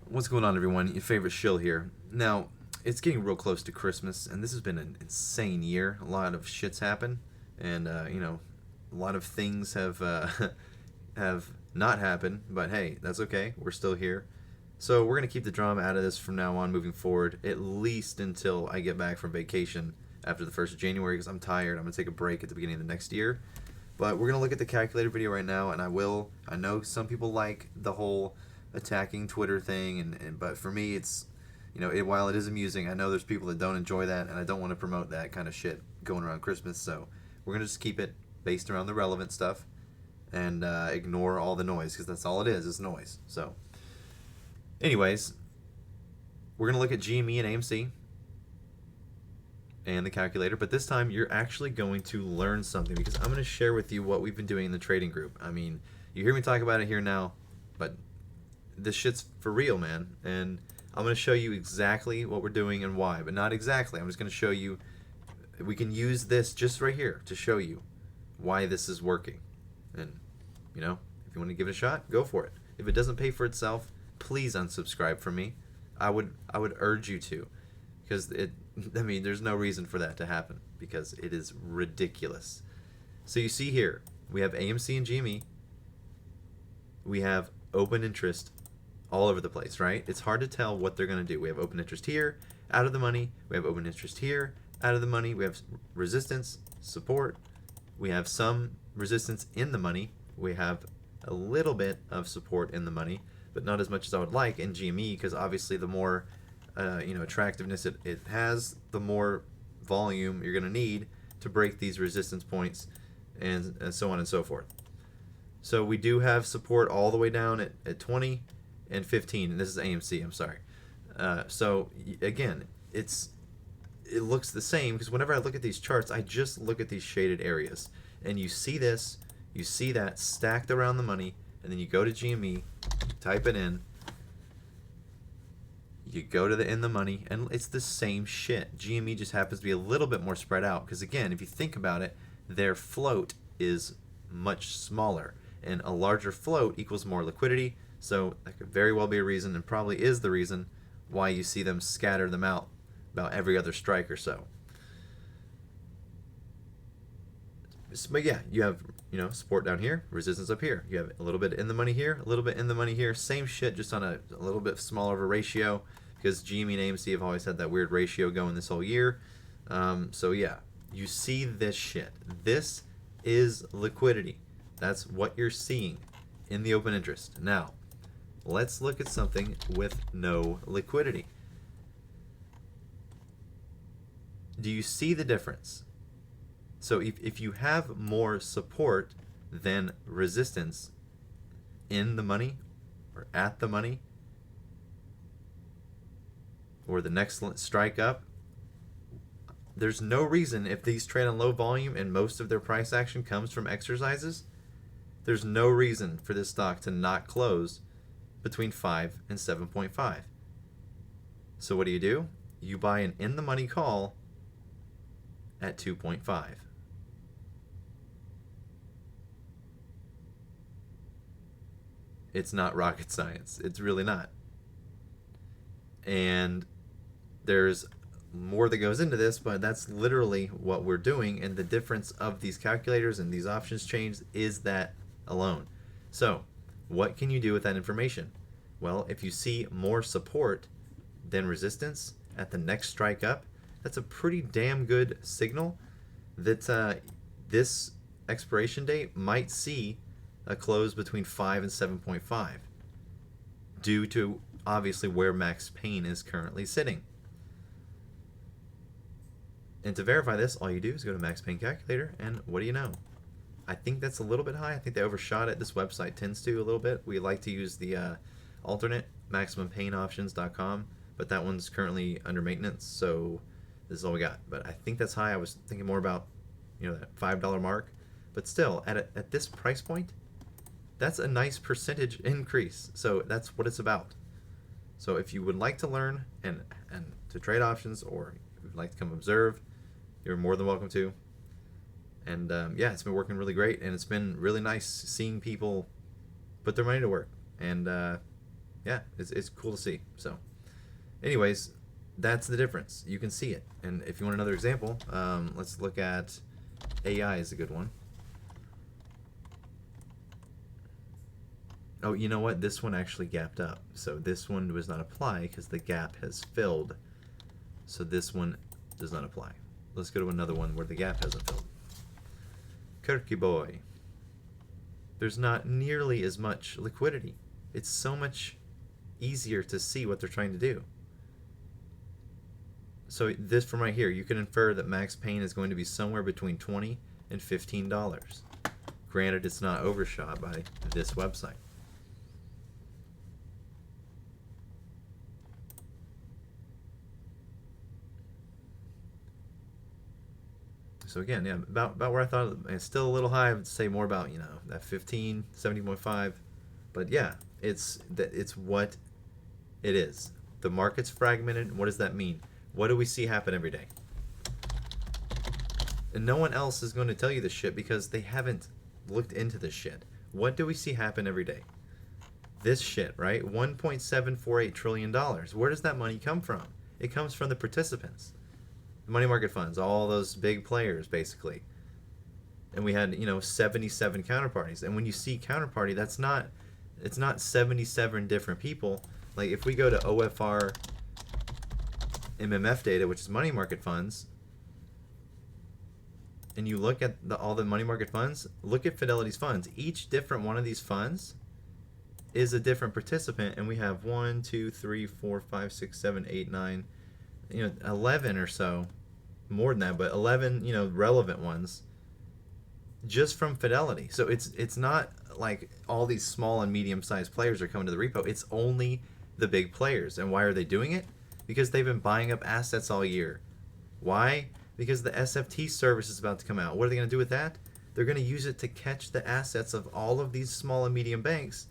What's going on, everyone? Your favorite shill here. Now, it's getting real close to Christmas, and this has been an insane year. A lot of shit's happened, and a lot of things have have not happened. But hey, that's okay. We're still here. So we're gonna keep the drama out of this from now on, moving forward, at least until I get back from vacation after the 1st of January, because I'm tired. I'm gonna take a break at the beginning of the next year. But we're gonna look at the calculator video right now, and I know some people like the whole attacking Twitter thing, but for me, it's while it is amusing, I know there's people that don't enjoy that, and I don't want to promote that kind of shit going around Christmas. So we're gonna just keep it based around the relevant stuff and ignore all the noise, because that's all it is noise. So, anyways, we're gonna look at GME and AMC and the calculator, but this time you're actually going to learn something, because I'm going to share with you what we've been doing in the trading group. I mean, you hear me talk about it here now, but this shit's for real, man. And I'm going to show you exactly what we're doing and why, but not exactly. I'm just going to show you, we can use this just right here to show you why this is working. And, if you want to give it a shot, go for it. If it doesn't pay for itself, please unsubscribe from me. I would urge you to, because there's no reason for that to happen, because it is ridiculous. So you see here, we have AMC and GME. We have open interest all over the place, right? It's hard to tell what they're going to do. We have open interest here, out of the money. We have open interest here, out of the money. We have resistance, support. We have some resistance in the money. We have a little bit of support in the money, but not as much as I would like in GME, because obviously the more attractiveness it has, the more volume you're going to need to break these resistance points, and so on and so forth. So we do have support all the way down at 20 and 15, and this is AMC, I'm sorry. So again, it looks the same, because whenever I look at these charts, I just look at these shaded areas, and you see this, you see that stacked around the money, and then you go to GME, type it in, you go to the in the money, and it's the same shit. GME just happens to be a little bit more spread out, because again, if you think about it, their float is much smaller, and a larger float equals more liquidity. So that could very well be a reason, and probably is the reason, why you see them scatter them out about every other strike or so. But yeah, you have support down here, resistance up here. You have a little bit in the money here, a little bit in the money here. Same shit, just on a little bit smaller of a ratio, because GME and AMC have always had that weird ratio going this whole year. So yeah, you see this shit. This is liquidity. That's what you're seeing in the open interest. Now, let's look at something with no liquidity. Do you see the difference? So if you have more support than resistance in the money, or at the money, or the next strike up, there's no reason, if these trade on low volume and most of their price action comes from exercises, there's no reason for this stock to not close between 5 and 7.5. So what do? You buy an in the money call at 2.5. It's not rocket science. It's really not. And there's more that goes into this, but that's literally what we're doing, and the difference of these calculators and these options chains is that alone. So what can you do with that information? Well, if you see more support than resistance at the next strike up, that's a pretty damn good signal that this expiration date might see a close between 5 and 7.5, due to obviously where max pain is currently sitting. And to verify this, all you do is go to max pain calculator, and what do you know? I think that's a little bit high. I think they overshot it. This website tends to a little bit. We like to use the alternate, maximumpainoptions.com, but that one's currently under maintenance, so this is all we got. But I think that's high. I was thinking more about that $5 mark, but still, at this price point, that's a nice percentage increase. So that's what it's about. So if you would like to learn and to trade options, or if you'd like to come observe, you're more than welcome to. And yeah, it's been working really great, and it's been really nice seeing people put their money to work. And Yeah, it's cool to see. So, anyways, that's the difference. You can see it. And if you want another example, let's look at AI is a good one. Oh, you know what? This one actually gapped up. So this one does not apply because the gap has filled. So this one does not apply. Let's go to another one where the gap hasn't filled. Kirky boy. There's not nearly as much liquidity. It's so much easier to see what they're trying to do. So this from right here, you can infer that max pain is going to be somewhere between $20 and $15. Granted, it's not overshot by this website. So again, yeah, about where I thought. It's still a little high. I would say more about, you know, that 15, 70.5. But yeah, it's what it is. The market's fragmented. What does that mean? What do we see happen every day? And no one else is going to tell you this shit because they haven't looked into this shit. What do we see happen every day? This shit, right? $1.748 trillion. Where does that money come from? It comes from the participants. The money market funds, all those big players, basically. And we had, you know, 77 counterparties. And when you see counterparty, it's not 77 different people. Like if we go to OFR MMF data, which is money market funds, and you look at all the money market funds, look at Fidelity's funds. Each different one of these funds is a different participant, and we have 1, 2, 3, 4, 5, 6, 7, 8, 9, 11 or so, more than that, but 11, relevant ones just from Fidelity. So it's not like all these small and medium-sized players are coming to the repo. It's only the big players. And why are they doing it? Because they've been buying up assets all year. Why? Because the SFT service is about to come out. What are they going to do with that? They're going to use it to catch the assets of all of these small and medium banks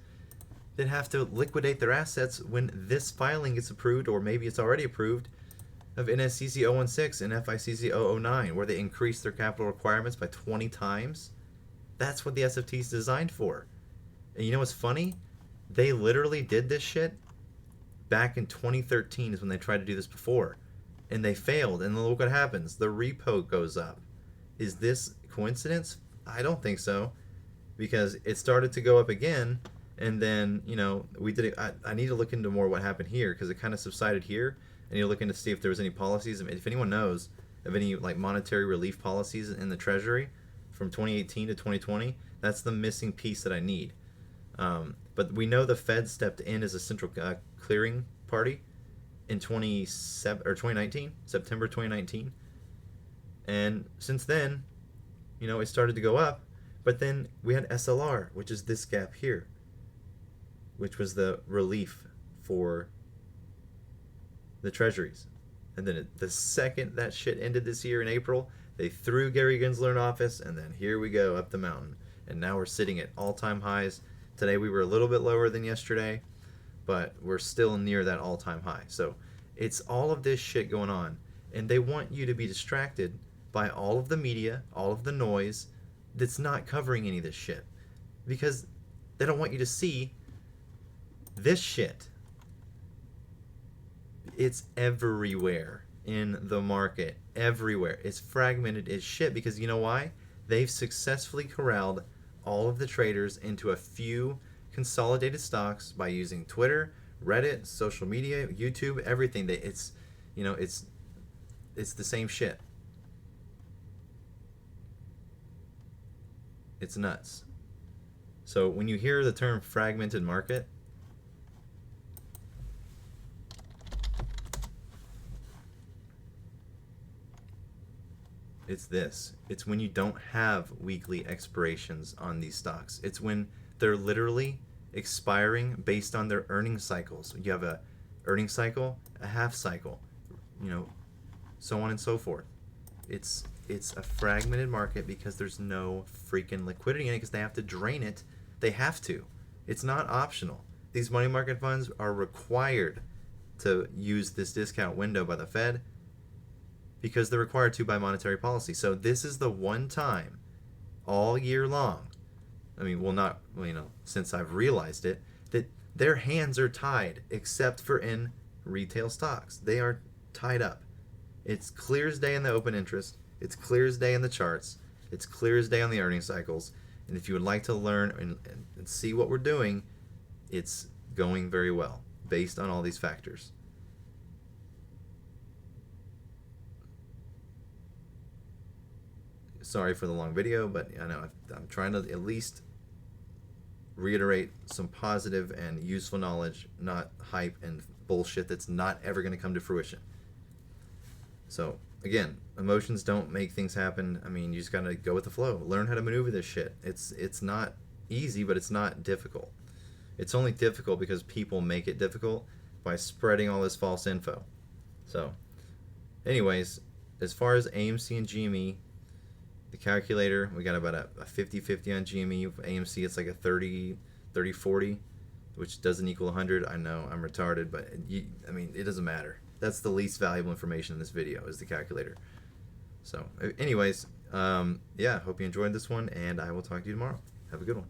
that have to liquidate their assets when this filing gets approved, or maybe it's already approved, of NSCC 016 and FICC 009, where they increase their capital requirements by 20 times. That's what the SFT is designed for. And you know what's funny? They literally did this shit back in 2013 is when they tried to do this before. And they failed. And look what happens. The repo goes up. Is this coincidence? I don't think so. Because it started to go up again. And then, we did it. I need to look into more what happened here, because it kind of subsided here. And you're looking to see if there was any policies. If anyone knows of any monetary relief policies in the Treasury from 2018 to 2020, that's the missing piece that I need. But we know the Fed stepped in as a central clearing party in 2019, September 2019. And since then, it started to go up. But then we had SLR, which is this gap here, which was the relief for the treasuries. And then the second that shit ended this year in April, they threw Gary Gensler in office, and then here we go up the mountain. And now we're sitting at all-time highs. Today we were a little bit lower than yesterday, but we're still near that all-time high. So it's all of this shit going on, and they want you to be distracted by all of the media, all of the noise that's not covering any of this shit, because they don't want you to see this shit. It's everywhere in the market. Everywhere. It's fragmented as shit, because you know why? They've successfully corralled all of the traders into a few consolidated stocks by using Twitter, Reddit, social media, YouTube, everything. It's the same shit. It's nuts. So when you hear the term fragmented market, it's this. It's when you don't have weekly expirations on these stocks. It's when they're literally expiring based on their earnings cycles. You have a earnings cycle, a half cycle, so on and so forth. It's a fragmented market because there's no freaking liquidity in it, because they have to drain it. They have to. It's not optional. These money market funds are required to use this discount window by the Fed, because they're required to by monetary policy. So this is the one time all year long, since I've realized it, that their hands are tied, except for in retail stocks. They are tied up. It's clear as day in the open interest. It's clear as day in the charts. It's clear as day on the earnings cycles. And if you would like to learn and see what we're doing, it's going very well based on all these factors. Sorry for the long video, but I know I'm trying to at least reiterate some positive and useful knowledge, not hype and bullshit that's not ever going to come to fruition. So again, emotions don't make things happen. I mean, you just gotta go with the flow. Learn how to maneuver this shit. It's not easy, but it's not difficult. It's only difficult because people make it difficult by spreading all this false info. So anyways, as far as AMC and GME, the calculator, we got about a 50-50 on GME. AMC, it's like a 30-40, which doesn't equal 100. I know, I'm retarded, but I mean, it doesn't matter. That's the least valuable information in this video, is the calculator. So anyways, yeah, hope you enjoyed this one, and I will talk to you tomorrow. Have a good one.